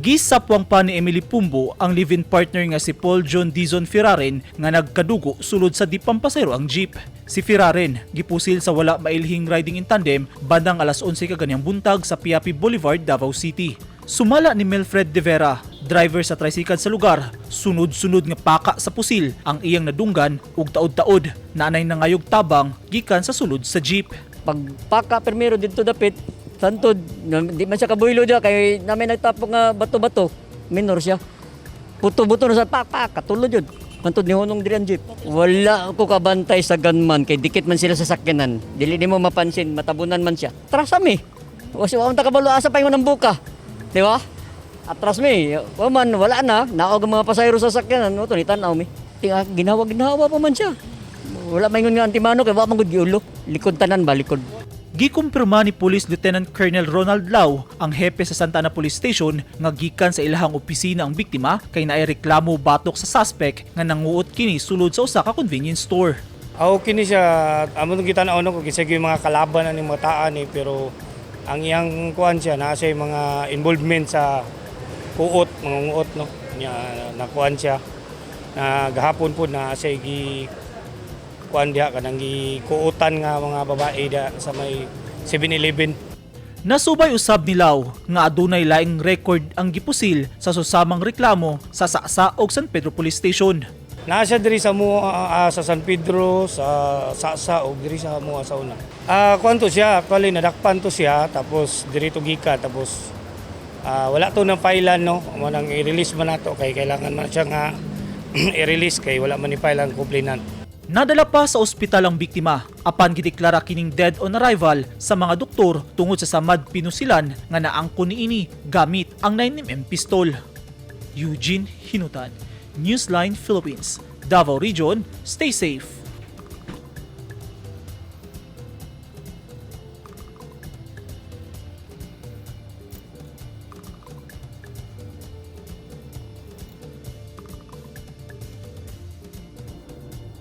Gisapwang pa ni Emily Pumbo ang live-in partner nga si Paul John Dizon Firaren nga nagkadugo sulod sa di pampasero ang jeep. Si Firaren gipusil sa wala mailhing riding in tandem bandang alas 11 kaganyang buntag sa Piapi Boulevard, Davao City. Sumala ni Melfred De Vera, driver sa tricycle sa lugar, sunod-sunod nga paka sa pusil ang iyang nadunggan ug taod-taod na anay nangayog tabang gikan sa sulod sa jeep. Pagpaka permero dito dapit, tantod, di man siya kabuylo dyan, kaya namin nagtapok nga bato-bato, minor siya. Puto-buto na sa pak-pak, katulad yun. Mantod ni Honong Drian Jeep. Wala ako kabantay sa gunman, kay dikit man sila sa sakyanan. Dili ni mo mapansin, matabunan man siya. Trust me. Kasi wala takabalo asa pa yung ng buka. Di ba? At trust me, wala na. Naog ang mga pasayro sa sakyanan. Ito, nitanaw mi. Ginawa pa man siya. Wala may nga antimano, kaya wala man gud giulo. Likod tanan ba, likod. Gikumpirma ni Police Lieutenant Colonel Ronald Lau, ang hepe sa Santa Ana Police Station, nga gikan sa ilahang opisina ang biktima kay naay reklamo batok sa suspect nga nanguot kini sulod sa usa ka convenience store. Kini siya amon kita na ono ko gisag yung mga kalaban ani mga taan pero ang iyang kuan siya naa siya mga involvement sa kuot, mga nguot no. Nya nakuan siya na gahapon po na siya kuan diha kanang gikuutan nga mga babae da sa may 7-Eleven. Nasubay usab ni Lau nga adunay laing record ang gipusil sa susamang reklamo sa Sasa ug San Pedro Police Station. Nasa diri sa sa San Pedro, sa Sasa ug diri sa sa una. Kuan to siya, actually nadakpan to siya tapos diri to gikan tapos wala to nang pailan no, manang i-release man nato kay kailangan man siya nga i-release kay wala man ni pailan complainant. Nadala pa sa ospital ang biktima apan gideklara kining dead on arrival sa mga doktor tungod sa samad pinusilan nga naangkon niini gamit ang 9mm pistol. Eugene Hinutan, Newsline Philippines, Davao Region. Stay safe.